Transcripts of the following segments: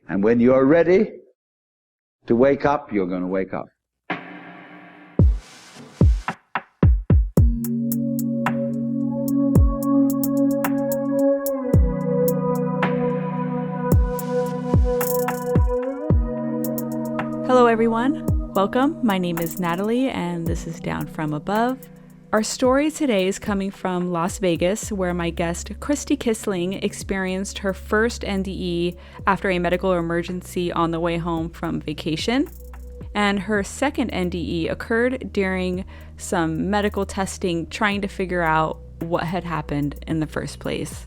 And when you're ready to wake up, you're going to wake up. Hello everyone, welcome. My name is Natalie and this is Down From Above. Our story today is coming from Las Vegas, where my guest Christi Kisling experienced her first NDE after a medical emergency on the way home from vacation. And her second NDE occurred during some medical testing, trying to figure out what had happened in the first place.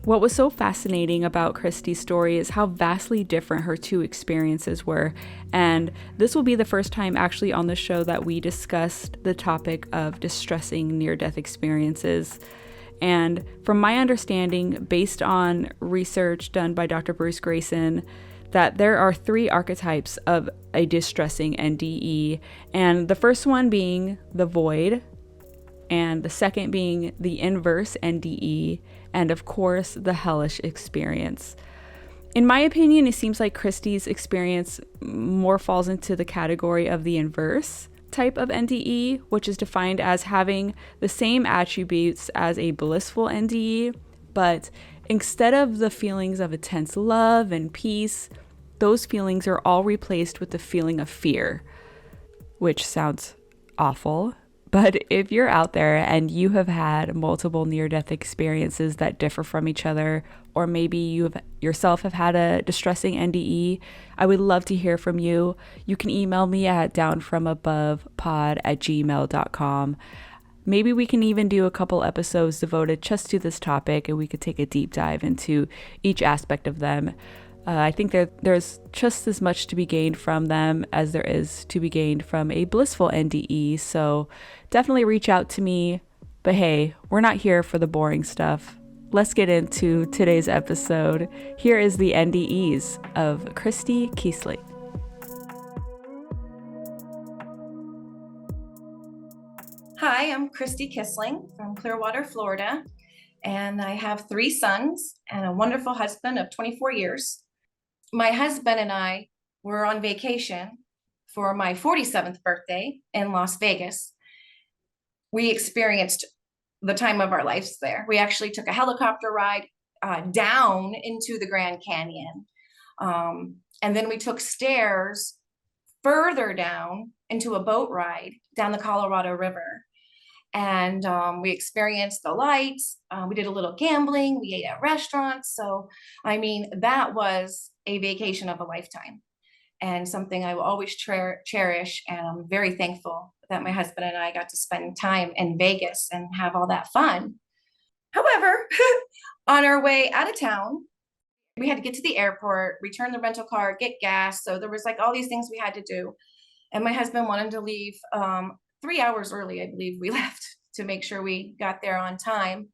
What was so fascinating about Christi's story is how vastly different her two experiences were, and this will be the first time actually on the show that we discussed the topic of distressing near-death experiences. And from my understanding, based on research done by Dr. Bruce Grayson, that there are three archetypes of a distressing NDE, and the first one being the void, and the second being the inverse NDE, and of course, the hellish experience. In my opinion, it seems like Christi's experience more falls into the category of the inverse type of NDE, which is defined as having the same attributes as a blissful NDE, but instead of the feelings of intense love and peace, those feelings are all replaced with the feeling of fear, which sounds awful. But if you're out there and you have had multiple near-death experiences that differ from each other, or maybe you yourself have had a distressing NDE, I would love to hear from you. You can email me at downfromabovepod@gmail.com. Maybe we can even do a couple episodes devoted just to this topic, and we could take a deep dive into each aspect of them. I think there's just as much to be gained from them as there is to be gained from a blissful NDE, so definitely reach out to me. But hey, we're not here for the boring stuff. Let's get into today's episode. Here is the NDEs of Christi Kisling. Hi, I'm Christi Kisling from Clearwater, Florida, and I have 3 sons and a wonderful husband of 24 years. My husband and I were on vacation for my 47th birthday in Las Vegas. We experienced the time of our lives there. We actually took a helicopter ride down into the Grand Canyon. And then we took stairs further down into a boat ride down the Colorado River. And we experienced the lights. We did a little gambling. We ate at restaurants. So, I mean, that was a vacation of a lifetime and something I will always cherish. And I'm very thankful that my husband and I got to spend time in Vegas and have all that fun. However, on our way out of town, we had to get to the airport, return the rental car, get gas. So there was like all these things we had to do. And my husband wanted to leave 3 hours early, I believe we left, to make sure we got there on time.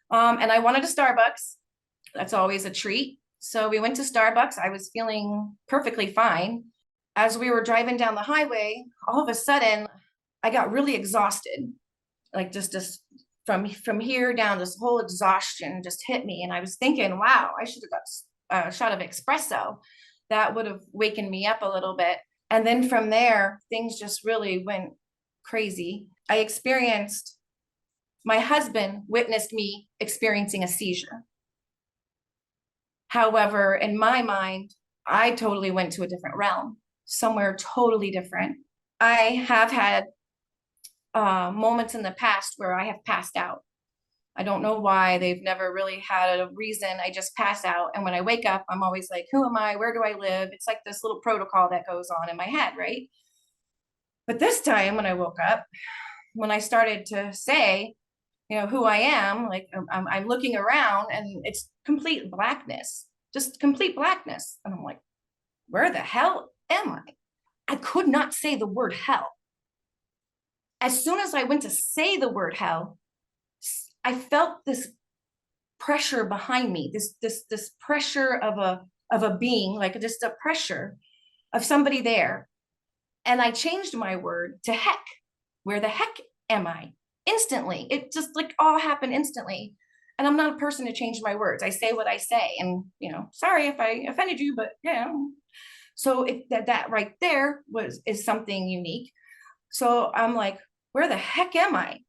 And I wanted a Starbucks. That's always a treat. So we went to Starbucks. I was feeling perfectly fine. As we were driving down the highway, all of a sudden, I got really exhausted. Like just from here down, this whole exhaustion just hit me. And I was thinking, wow, I should have got a shot of espresso. That would have wakened me up a little bit. And then from there, things just really went crazy. My husband witnessed me experiencing a seizure. However, in my mind, I totally went to a different realm, somewhere totally different. I have had moments in the past where I have passed out. I don't know why. They've never really had a reason. I just pass out. And when I wake up, I'm always like, who am I? Where do I live? It's like this little protocol that goes on in my head, right? But this time when I woke up, when I started to say, who I am, like I'm looking around and it's complete blackness, just complete blackness. And I'm like, where the hell am I? I could not say the word hell. As soon as I went to say the word hell, I felt this pressure behind me, this pressure of a being, like just a pressure of somebody there. And I changed my word to heck. Where the heck am I? Instantly. It just like all happened instantly. And I'm not a person to change my words. I say what I say, and sorry if I offended you, but yeah. So that right there is something unique. So I'm like, where the heck am I?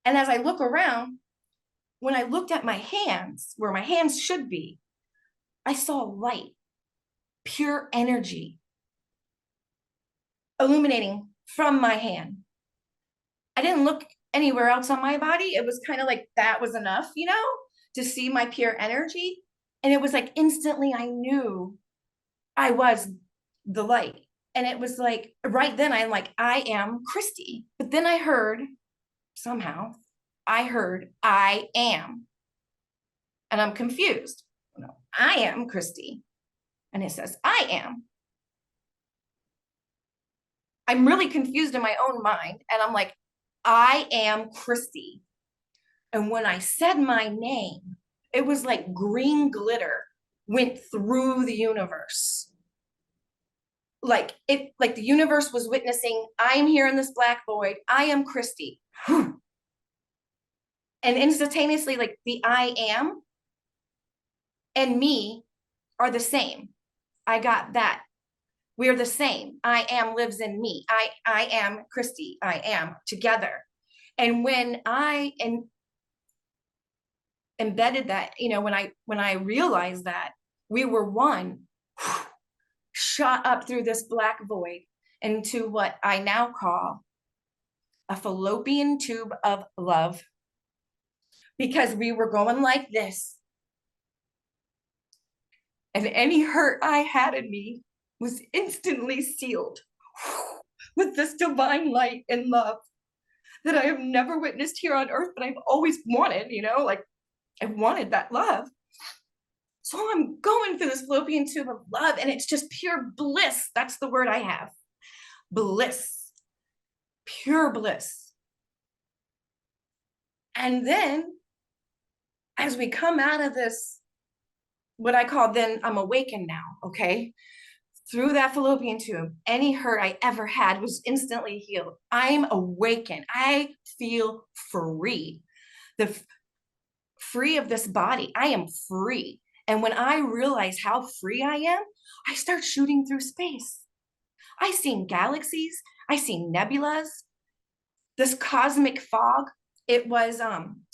And as I look around, when I looked at my hands, where my hands should be, I saw light, pure energy illuminating from my hand. I didn't look anywhere else on my body. It was kind of like that was enough, to see my pure energy. And it was like instantly I knew I was the light. And it was like right then I'm like, I am Christi. But then I heard I am. And I'm confused. No, I am Christi. And it says, I am. I'm really confused in my own mind. And I'm like, I am Christi. And when I said my name, it was like green glitter went through the universe. Like the universe was witnessing, I am here in this black void. I am Christi. And instantaneously, like the I am and me are the same. I got that. We're the same. I am lives in me. I am Christi. I am together. And when I embedded that, when I realized that we were one, shot up through this black void into what I now call a fallopian tube of love, because we were going like this. And any hurt I had in me was instantly sealed with this divine light and love that I have never witnessed here on earth, but I've always wanted, like I wanted that love. So I'm going through this fallopian tube of love, and it's just pure bliss. That's the word I have. Bliss. Pure bliss. And then as we come out of this, what I call then I'm awakened now, okay? Through that fallopian tube, any hurt I ever had was instantly healed. I'm awakened. I feel free. Free of this body. I am free. And when I realize how free I am, I start shooting through space. I seen galaxies. I seen nebulas. This cosmic fog. It was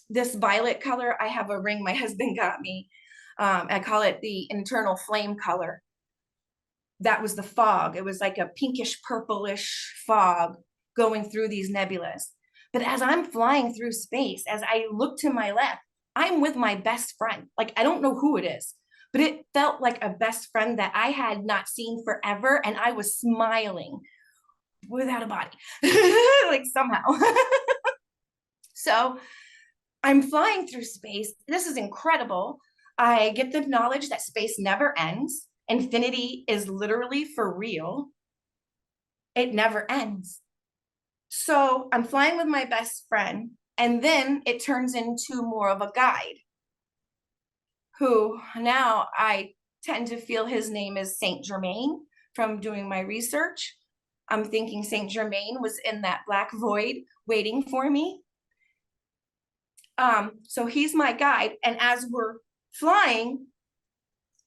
this violet color. I have a ring my husband got me. I call it the internal flame color. That was the fog. It was like a pinkish purplish fog going through these nebulas. But as I'm flying through space, as I look to my left, I'm with my best friend. Like, I don't know who it is, but it felt like a best friend that I had not seen forever. And I was smiling without a body, like somehow. So I'm flying through space. This is incredible. I get the knowledge that space never ends. Infinity is literally for real. It never ends. So I'm flying with my best friend, and then it turns into more of a guide, who now I tend to feel his name is Saint Germain from doing my research. I'm thinking Saint Germain was in that black void waiting for me. So he's my guide. And as we're flying,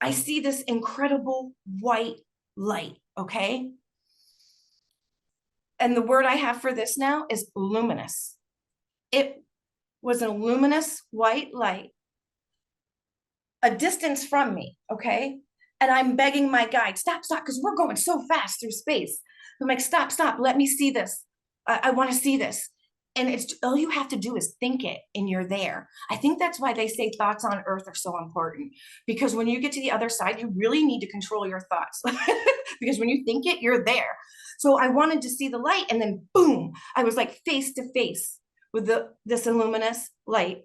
I see this incredible white light, okay? And the word I have for this now is luminous. It was a luminous white light, a distance from me, okay? And I'm begging my guide, stop, because we're going so fast through space. I'm like, stop, let me see this. I want to see this. And it's all you have to do is think it, and you're there. I think that's why they say thoughts on earth are so important, because when you get to the other side, you really need to control your thoughts because when you think it, you're there. So I wanted to see the light, and then boom, I was like face to face with this luminous light,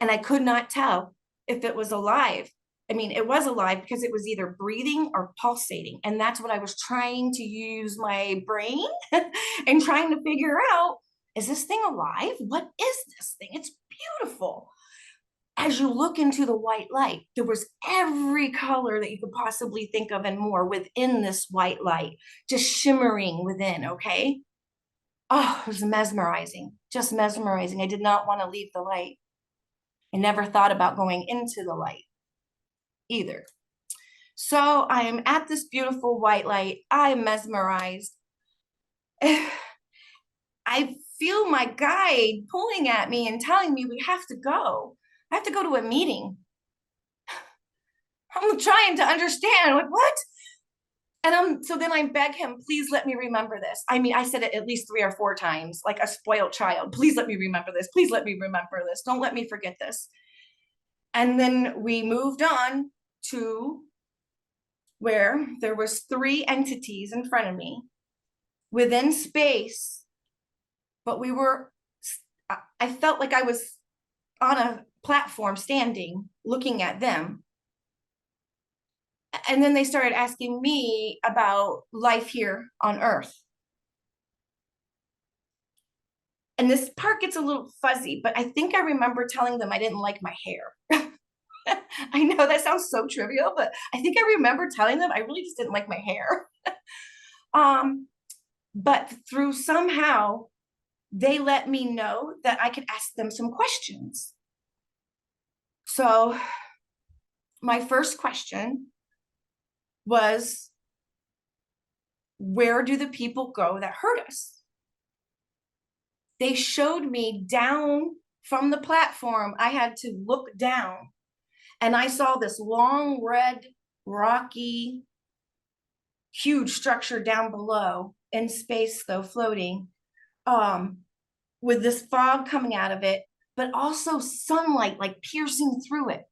and I could not tell if it was alive. I mean, it was alive because it was either breathing or pulsating, and that's what I was trying to use my brain and trying to figure out. Is this thing alive? What is this thing? It's beautiful. As you look into the white light, there was every color that you could possibly think of and more within this white light, just shimmering within, okay? Oh, it was mesmerizing. just mesmerizing. I did not want to leave the light. I never thought about going into the light either. So I am at this beautiful white light. I am mesmerized. I feel my guide pulling at me and telling me we have to go. I have to go to a meeting. I'm trying to understand, like, what? And so then I beg him, please let me remember this. I mean, I said it at least 3 or 4 times, like a spoiled child. Please let me remember this. Please let me remember this. Don't let me forget this. And then we moved on to where there was 3 entities in front of me within space, but I felt like I was on a platform standing, looking at them. And then they started asking me about life here on Earth. And this part gets a little fuzzy, but I think I remember telling them I didn't like my hair. I know that sounds so trivial, but I think I remember telling them I really just didn't like my hair. But through somehow, they let me know that I could ask them some questions. So my first question was, where do the people go that hurt us? They showed me down from the platform. I had to look down, and I saw this long, red, rocky, huge structure down below in space, though, floating, with this fog coming out of it, but also sunlight like piercing through it.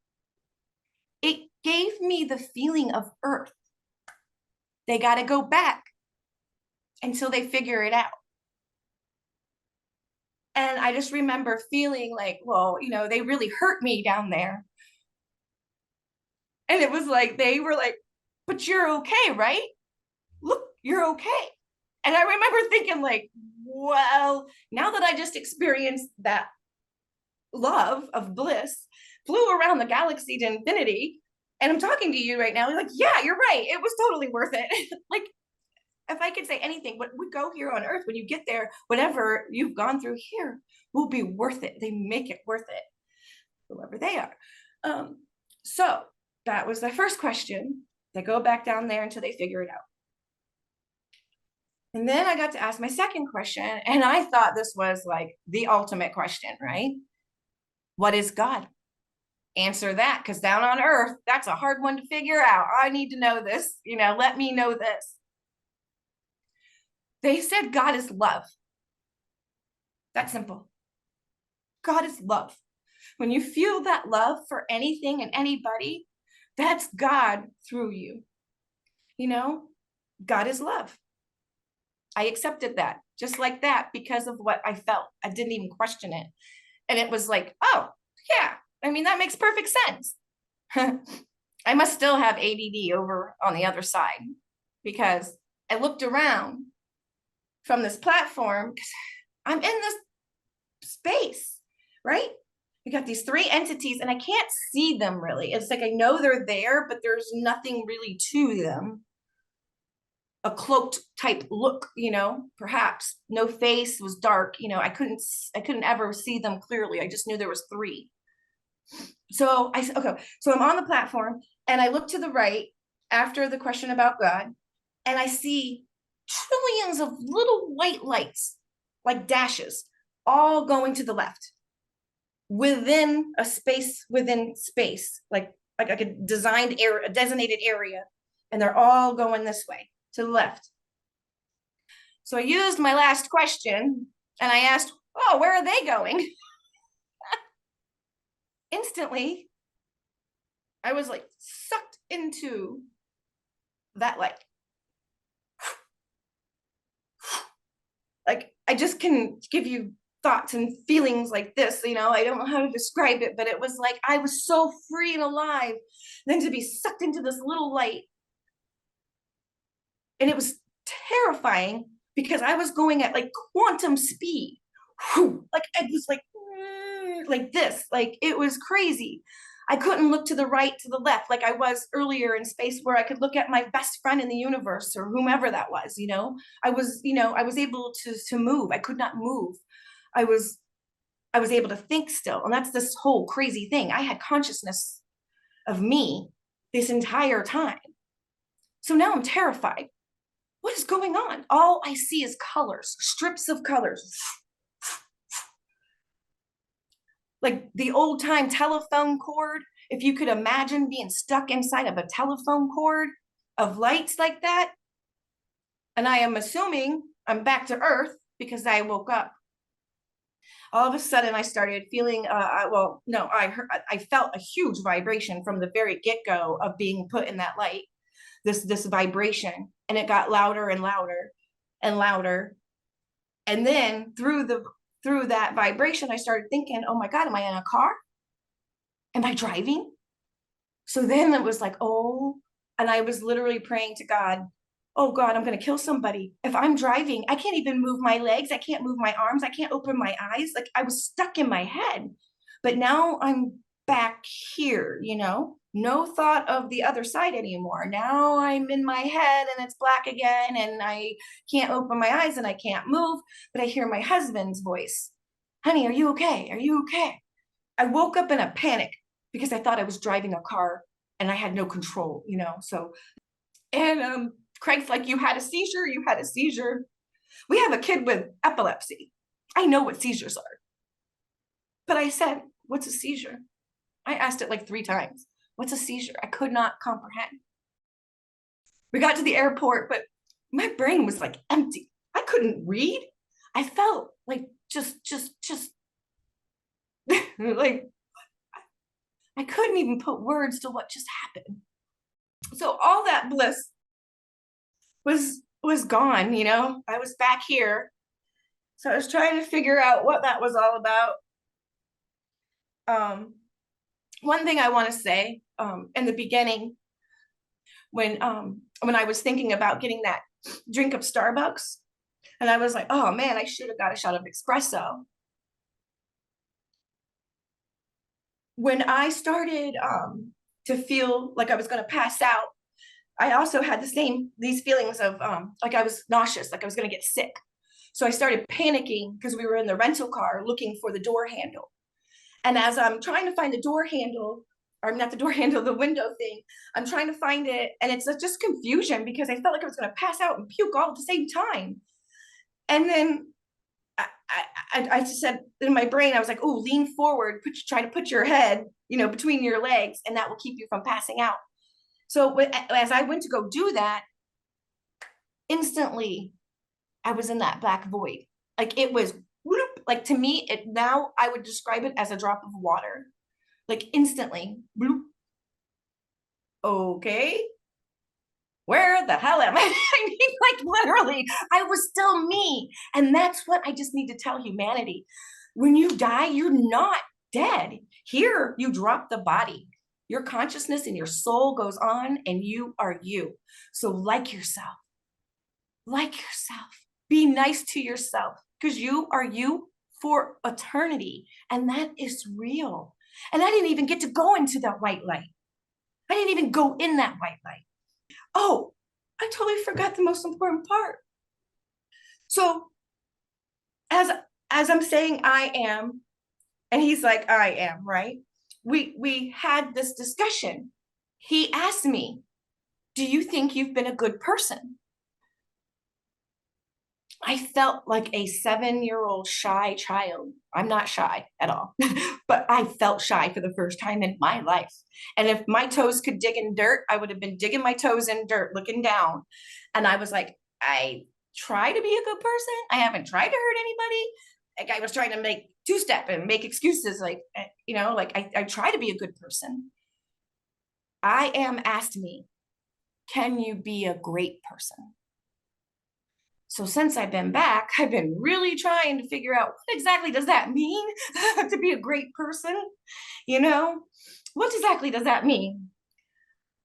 It gave me the feeling of Earth. They got to go back until they figure it out. And I just remember feeling like, well, they really hurt me down there. And it was like, they were like, but you're okay, right? Look, you're okay. And I remember thinking like, well, now that I just experienced that love of bliss, flew around the galaxy to infinity, and I'm talking to you right now, you're like, yeah, you're right. It was totally worth it. Like, if I could say anything, what we go here on Earth, when you get there, whatever you've gone through here will be worth it. They make it worth it, whoever they are. So that was the first question. They go back down there until they figure it out. And then I got to ask my second question, and I thought this was like the ultimate question, right? What is God? Answer that, because down on Earth, that's a hard one to figure out. I need to know this, let me know this. They said God is love. That's simple. God is love. When you feel that love for anything and anybody, that's God through you. God is love. I accepted that just like that because of what I felt. I didn't even question it. And it was like, oh, yeah, I mean, that makes perfect sense. I must still have ADD over on the other side, because I looked around from this platform. I'm in this space, right? We got these 3 entities and I can't see them really. It's like I know they're there, but there's nothing really to them. A cloaked type look, perhaps. No face, was dark. I couldn't ever see them clearly. I just knew there was 3. So I'm on the platform and I look to the right after the question about God, and I see trillions of little white lights, like dashes, all going to the left within a space within space, like a designed area, a designated area, and they're all going this way to the left. So I used my last question and I asked, oh, where are they going? Instantly, I was like sucked into that light. Like, I just can give you thoughts and feelings like this, I don't know how to describe it, but it was like I was so free and alive, then to be sucked into this little light. And it was terrifying because I was going at like quantum speed. Like I was like this, like it was crazy. I couldn't look to the right, to the left, like I was earlier in space, where I could look at my best friend in the universe or whomever that was. I was able to move. I could not move. I was able to think still. And that's this whole crazy thing. I had consciousness of me this entire time. So now I'm terrified. What is going on? All I see is colors, strips of colors. Like the old time telephone cord. If you could imagine being stuck inside of a telephone cord of lights like that. And I am assuming I'm back to Earth because I woke up. All of a sudden I started feeling, I felt a huge vibration from the very get-go of being put in that light, this vibration, and it got louder and louder and louder. And then through that vibration, I started thinking, oh my God, am I in a car? Am I driving? So then it was like, and I was literally praying to God, oh God, I'm going to kill somebody. If I'm driving, I can't even move my legs. I can't move my arms. I can't open my eyes. Like I was stuck in my head. But now I'm back here, no thought of the other side anymore. Now I'm in my head and it's black again and I can't open my eyes and I can't move, but I hear my husband's voice. Honey, are you okay? Are you okay? I woke up in a panic because I thought I was driving a car and I had no control, and Craig's like, you had a seizure, you had a seizure. We have a kid with epilepsy. I know what seizures are. But I said, what's a seizure? I asked it like 3 times. What's a seizure? I could not comprehend. We got to the airport, but my brain was like empty. I couldn't read. I felt like just like I couldn't even put words to what just happened. So all that bliss was gone, I was back here. So I was trying to figure out what that was all about. One thing I want to say, in the beginning, when I was thinking about getting that drink of Starbucks, and I was like, oh man, I should have got a shot of espresso. When I started to feel like I was going to pass out, I also had these feelings of like I was nauseous, like I was going to get sick. So I started panicking because we were in the rental car looking for the door handle. And as I'm trying to find the door handle, or not the door handle, the window thing, I'm trying to find it. And it's just confusion because I felt like I was going to pass out and puke all at the same time. And then I just said in my brain, I was like, oh, lean forward, try to put your head, between your legs, and that will keep you from passing out. So as I went to go do that, instantly I was in that black void. Like it was, whoop, like to me, now I would describe it as a drop of water. Like instantly, bloop. Okay, where the hell am I? I mean, like literally, I was still me. And that's what I just need to tell humanity. When you die, you're not dead. Here, you drop the body. Your consciousness and your soul goes on and you are you. So like yourself. Like yourself. Be nice to yourself because you are you for eternity. And that is real. And I didn't even get to go into that white light. I didn't even go in that white light. Oh, I totally forgot the most important part. So as I'm saying I am, and he's like, I am, right? We had this discussion. He asked me, do you think you've been a good person? I felt like a 7-year-old shy child. I'm not shy at all, but I felt shy for the first time in my life. And if my toes could dig in dirt, I would have been digging my toes in dirt, looking down. And I was like, I try to be a good person. I haven't tried to hurt anybody. Like I was trying to make 2-step and make excuses. Like, I try to be a good person. I am asked me, can you be a great person? So since I've been back, I've been really trying to figure out what exactly does that mean to be a great person? What exactly does that mean?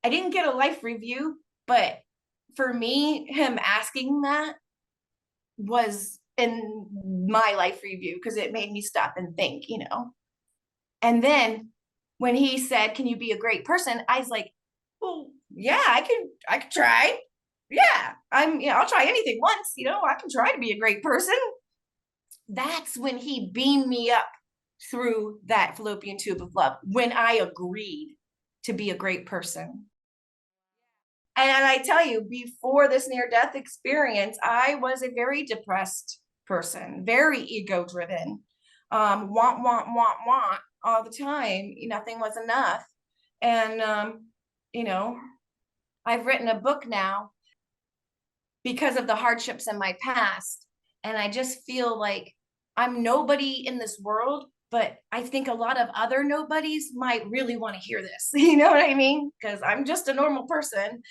I didn't get a life review, but for me, him asking that was in my life review because it made me stop and think, And then when he said, can you be a great person? I was like, well, yeah, I can try. Yeah, I'll try anything once, I can try to be a great person. that's when he beamed me up through that fallopian tube of love, when I agreed to be a great person. And I tell you, before this near-death experience, I was a very depressed person, very ego-driven, want all the time. Nothing was enough. And, you know, I've written a book now because of the hardships in my past. And I just feel like I'm nobody in this world, but I think a lot of other nobodies might really want to hear this. You know what I mean? Because I'm just a normal person.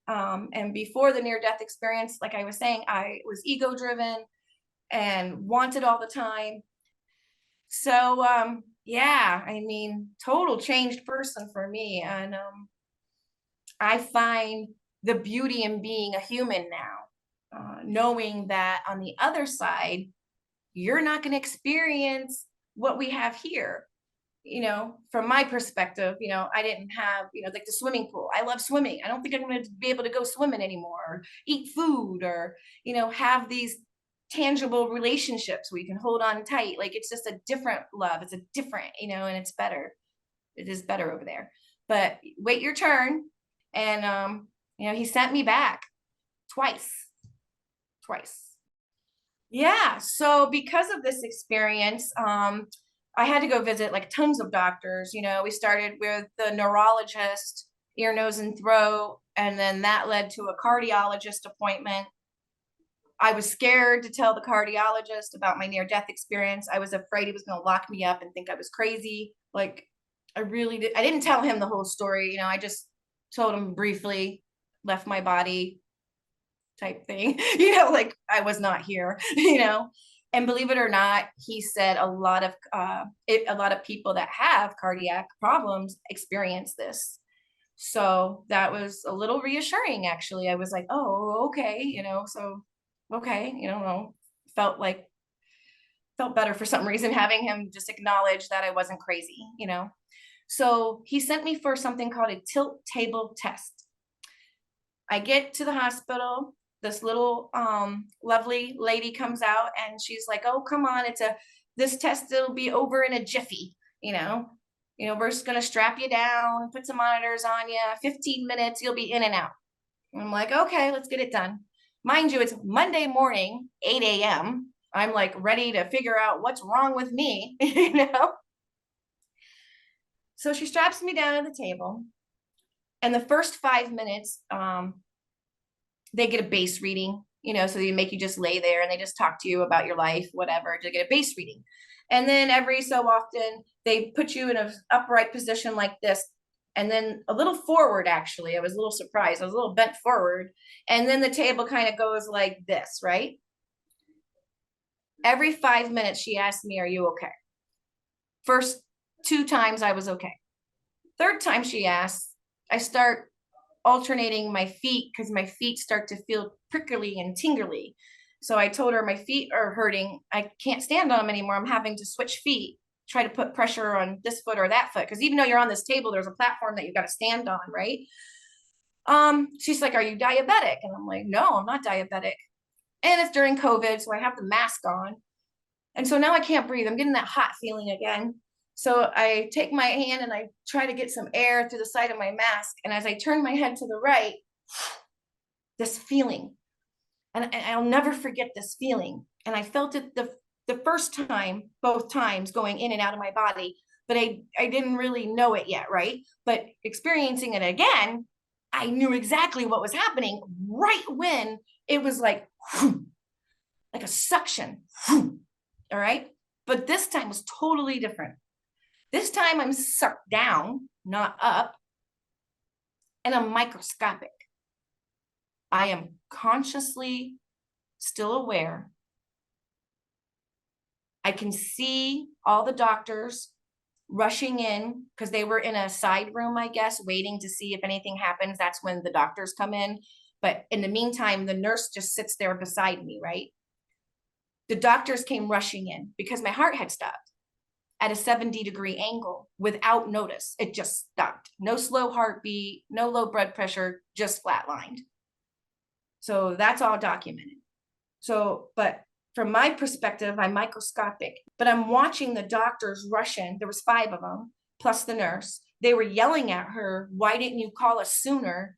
And before the near-death experience, like I was saying, I was ego-driven and wanted all the time. So yeah, I mean, total changed person for me. And I find the beauty in being a human now, knowing that on the other side, you're not going to experience what we have here. From my perspective, I didn't have, like the swimming pool. I love swimming. I don't think I'm going to be able to go swimming anymore, or eat food, or, have these tangible relationships where you can hold on tight. Like, it's just a different love. It's a different, and it's better. It is better over there. But wait your turn. And, he sent me back twice. Yeah. So because of this experience, I had to go visit like tons of doctors. We started with the neurologist, ear, nose, and throat, and then that led to a cardiologist appointment. I was scared to tell the cardiologist about my near-death experience. I was afraid he was going to lock me up and think I was crazy. Like, I didn't tell him the whole story. I just told him briefly, left my body type thing, like I was not here, And believe it or not, he said a lot of people that have cardiac problems experience this. So that was a little reassuring, actually. I was like, oh, okay, so okay, felt better for some reason, having him just acknowledge that I wasn't crazy, So he sent me for something called a tilt table test. I get to the hospital. This little lovely lady comes out and she's like, oh, come on, this test, it'll be over in a jiffy, we're just gonna strap you down, put some monitors on you, 15 minutes, you'll be in and out. And I'm like, okay, let's get it done. Mind you, it's Monday morning, 8 a.m. I'm like ready to figure out what's wrong with me, So she straps me down at the table. And the first 5 minutes, they get a base reading, so they make you just lay there and they just talk to you about your life, whatever, to get a base reading. And then every so often they put you in an upright position like this, and then a little forward. Actually, I was a little surprised. I was a little bent forward. And then the table kind of goes like this, right? Every 5 minutes she asked me, are you okay? First 2 times I was okay. Third time she asked, I start alternating my feet because my feet start to feel prickly and tingly. So I told her my feet are hurting. I can't stand on them anymore. I'm having to switch feet, try to put pressure on this foot or that foot. Because even though you're on this table, there's a platform that you've got to stand on, right? She's like, are you diabetic? And I'm like, no, I'm not diabetic. And it's during COVID, so I have the mask on. And so now I can't breathe. I'm getting that hot feeling again. So I take my hand and I try to get some air through the side of my mask. And as I turn my head to the right, this feeling, and I'll never forget this feeling. And I felt it the first time, both times, going in and out of my body, but I didn't really know it yet, right? But experiencing it again, I knew exactly what was happening right when it was like a suction. All right. But this time was totally different. This time I'm sucked down, not up, and I'm microscopic. I am consciously still aware. I can see all the doctors rushing in because they were in a side room, I guess, waiting to see if anything happens. That's when the doctors come in. But in the meantime, the nurse just sits there beside me, right? The doctors came rushing in because my heart had stopped at a 70-degree angle without notice. It just stopped. No slow heartbeat, no low blood pressure, just flatlined. So that's all documented. So, but from my perspective, I'm microscopic, but I'm watching the doctors rush in. There was 5 of them, plus the nurse. They were yelling at her, why didn't you call us sooner?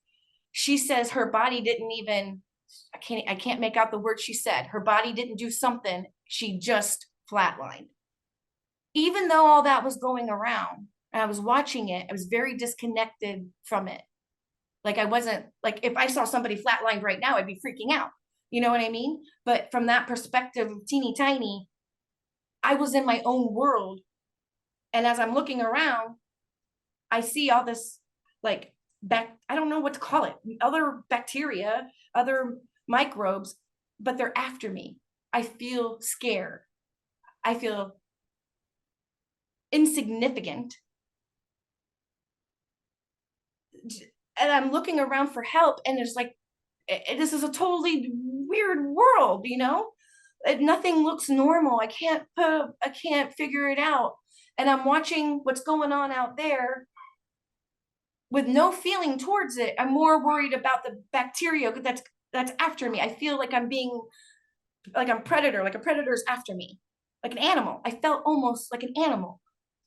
She says her body didn't even, I can't make out the word she said. Her body didn't do something. She just flatlined. Even though all that was going around and I was watching it, I was very disconnected from it. Like I wasn't, like if I saw somebody flatlined right now, I'd be freaking out. You know what I mean? But from that perspective, teeny tiny, I was in my own world. And as I'm looking around, I see all this like I don't know what to call it, other bacteria, other microbes, but they're after me. I feel scared. I feel insignificant. And I'm looking around for help, and it's like, this is a totally weird world, you know? Nothing looks normal. I can't figure it out. And I'm watching what's going on out there with no feeling towards it. I'm more worried about the bacteria that's after me. I feel like I'm being, like I'm predator, like a predator's after me, like an animal. I felt almost like an animal.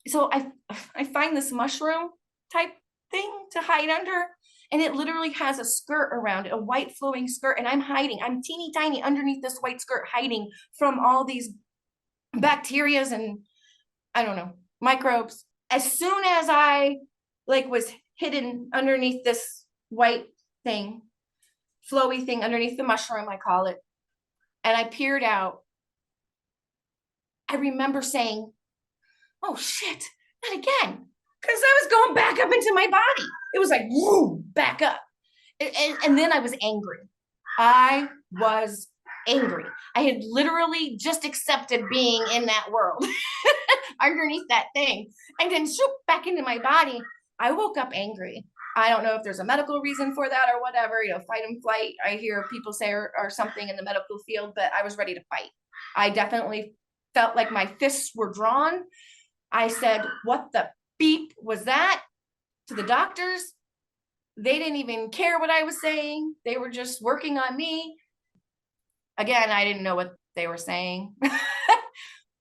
So I find this mushroom type thing to hide under, and it literally has a skirt around it, a white flowing skirt, and I'm hiding. I'm teeny tiny underneath this white skirt, hiding from all these bacterias and I don't know, microbes. As soon as I like was hidden underneath this white thing, flowy thing underneath the mushroom, I call it, and I peered out, I remember saying, oh shit, not again. Because I was going back up into my body. It was like, woo, back up. And then I was angry. I was angry. I had literally just accepted being in that world underneath that thing. And then shoop, back into my body. I woke up angry. I don't know if there's a medical reason for that or whatever, you know, fight and flight. I hear people say or something in the medical field, but I was ready to fight. I definitely felt like my fists were drawn. I said, what the beep was that to the doctors? They didn't even care what I was saying. They were just working on me. Again, I didn't know what they were saying.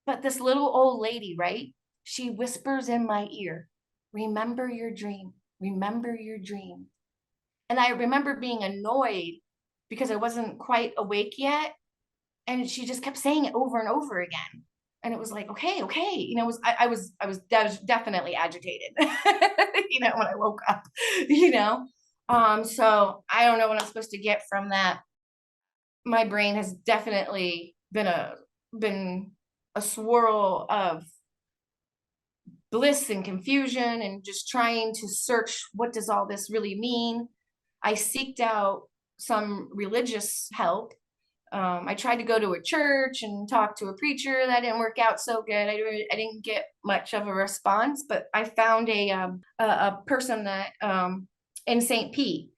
But this little old lady, right? She whispers in my ear, remember your dream, remember your dream. And I remember being annoyed because I wasn't quite awake yet. And she just kept saying it over and over again. And it was like, okay, you know, I was definitely agitated, you know, when I woke up, you know. So I don't know what I'm supposed to get from that. My brain has definitely been a swirl of bliss and confusion and just trying to search, what does all this really mean? I seeked out some religious help. I tried to go to a church and talk to a preacher. That didn't work out so good. I didn't get much of a response, but I found a person that in St. Pete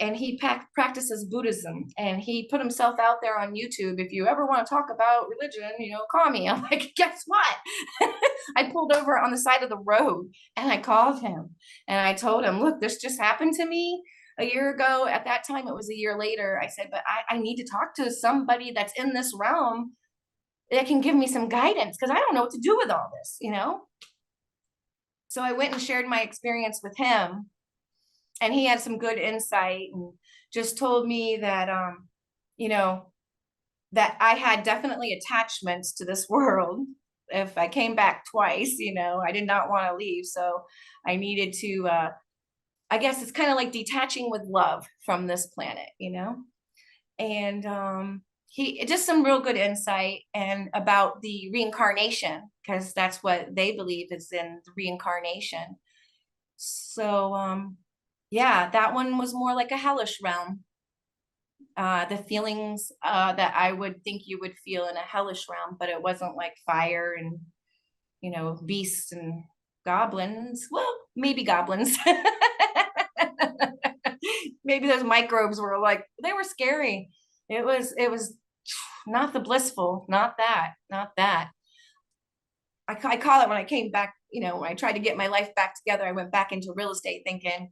and he practices Buddhism, and he put himself out there on YouTube. If you ever want to talk about religion, you know, call me. I'm like, guess what? I pulled over on the side of the road and I called him and I told him, look, this just happened to me a year ago. At that time, it was a year later. I said, but I need to talk to somebody that's in this realm that can give me some guidance, because I don't know what to do with all this, you know? So I went and shared my experience with him, and he had some good insight and just told me that, you know, that I had definitely attachments to this world. If I came back twice, you know, I did not want to leave. So I needed to, I guess it's kind of like detaching with love from this planet, you know? And he just some real good insight and about the reincarnation, because that's what they believe is in the reincarnation. So yeah, that one was more like a hellish realm. The feelings that I would think you would feel in a hellish realm, but it wasn't like fire and, you know, beasts and goblins. Well, maybe goblins. Maybe those microbes were like, they were scary. It was not the blissful, not that. I call it, when I came back, you know, when I tried to get my life back together, I went back into real estate thinking,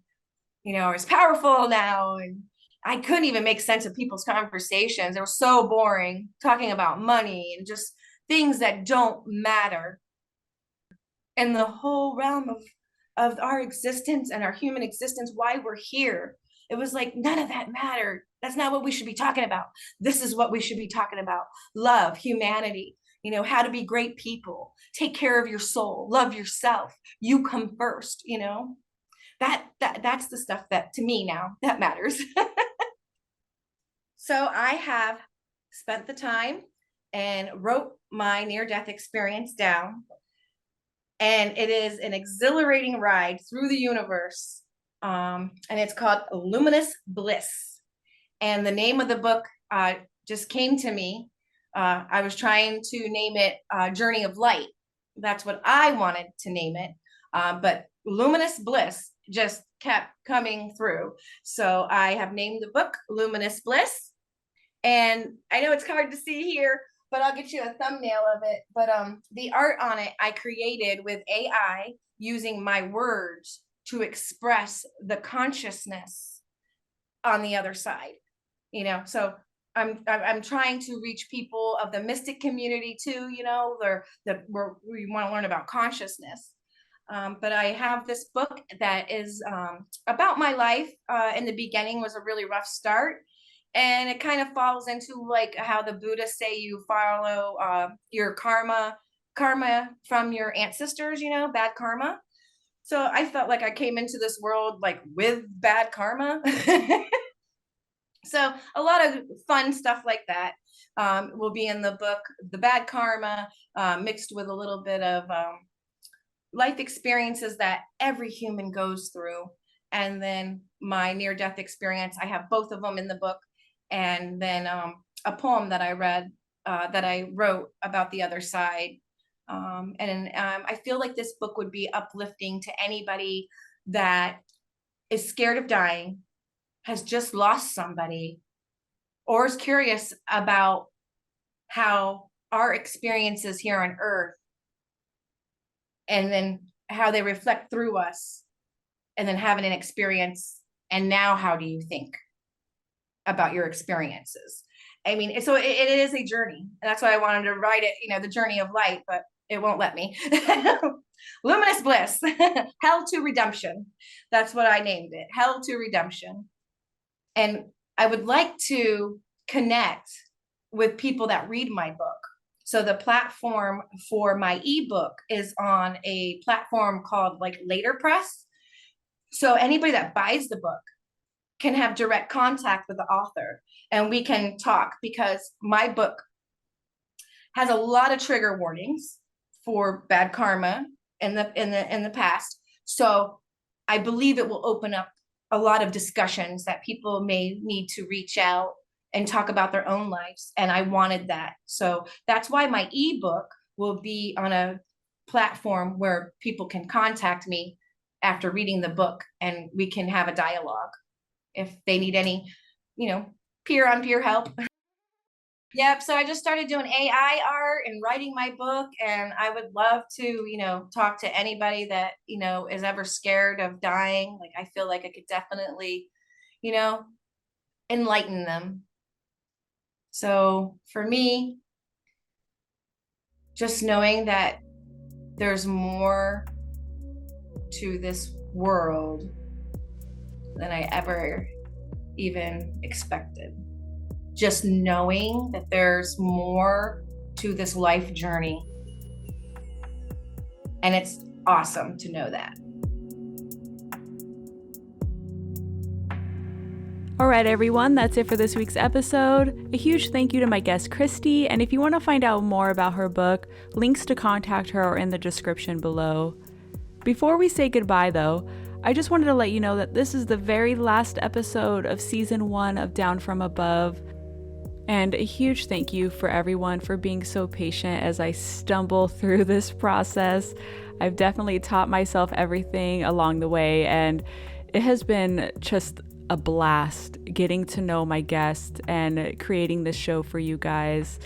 you know, I was powerful now. And I couldn't even make sense of people's conversations. They were so boring, talking about money and just things that don't matter. And the whole realm of our existence and our human existence, why we're here. It was like, none of that mattered. That's not what we should be talking about. This is what we should be talking about. Love, humanity, how to be great people, take care of your soul, love yourself. You come first, that's the stuff that to me now that matters. So I have spent the time and wrote my near-death experience down. And it is an exhilarating ride through the universe. And it's called Luminous Bliss. And the name of the book just came to me. I was trying to name it Journey of Light. That's what I wanted to name it. But Luminous Bliss just kept coming through. So I have named the book Luminous Bliss. And I know it's hard to see here, but I'll get you a thumbnail of it. But the art on it, I created with AI using my words to express the consciousness on the other side. So I'm trying to reach people of the mystic community too. We want to learn about consciousness. But I have this book that is about my life. In the beginning was a really rough start. And it kind of falls into like how the Buddhists say you follow your karma from your ancestors, bad karma. So I felt like I came into this world like with bad karma. So a lot of fun stuff like that will be in the book. The bad karma mixed with a little bit of life experiences that every human goes through. And then my near-death experience, I have both of them in the book. And then a poem that I wrote about the other side. I feel like this book would be uplifting to anybody that is scared of dying, has just lost somebody, or is curious about how our experiences here on Earth and then how they reflect through us, and then having an experience. And now how do you think about your experiences? I mean, so it is a journey. And that's why I wanted to write it, the journey of light, but it won't let me. Luminous Bliss, Hell to Redemption. That's what I named it, Hell to Redemption. And I would like to connect with people that read my book. So the platform for my ebook is on a platform called like Later Press. So anybody that buys the book can have direct contact with the author, and we can talk, because my book has a lot of trigger warnings for bad karma in the past. So I believe it will open up a lot of discussions that people may need to reach out and talk about their own lives. And I wanted that. So that's why my ebook will be on a platform where people can contact me after reading the book, and we can have a dialogue if they need any, peer-on-peer help. Yep. So I just started doing AI art and writing my book, and I would love to, talk to anybody that, is ever scared of dying. Like, I feel like I could definitely, enlighten them. So for me, just knowing that there's more to this world than I ever even expected. Just knowing that there's more to this life journey. And it's awesome to know that. All right, everyone, that's it for this week's episode. A huge thank you to my guest, Christi. And if you want to find out more about her book, links to contact her are in the description below. Before we say goodbye, though, I just wanted to let you know that this is the very last episode of season 1 of Down From Above. And a huge thank you for everyone for being so patient as I stumble through this process. I've definitely taught myself everything along the way, and it has been just a blast getting to know my guests and creating this show for you guys.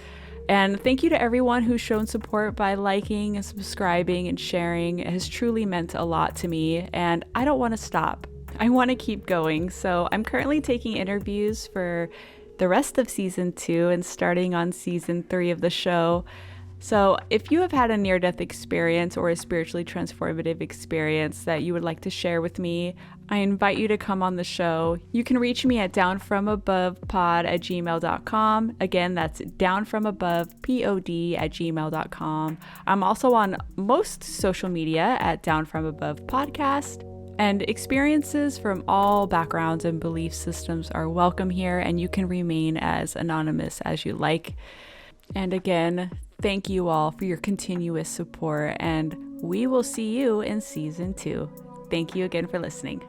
And thank you to everyone who's shown support by liking and subscribing and sharing. It has truly meant a lot to me, and I don't want to stop. I want to keep going. So I'm currently taking interviews for the rest of season 2 and starting on season 3 of the show. So if you have had a near-death experience or a spiritually transformative experience that you would like to share with me, I invite you to come on the show. You can reach me at downfromabovepod@gmail.com. Again, that's downfromabovepod@gmail.com. I'm also on most social media at downfromabovepodcast. And experiences from all backgrounds and belief systems are welcome here, and you can remain as anonymous as you like. And again, thank you all for your continuous support, and we will see you in season 2. Thank you again for listening.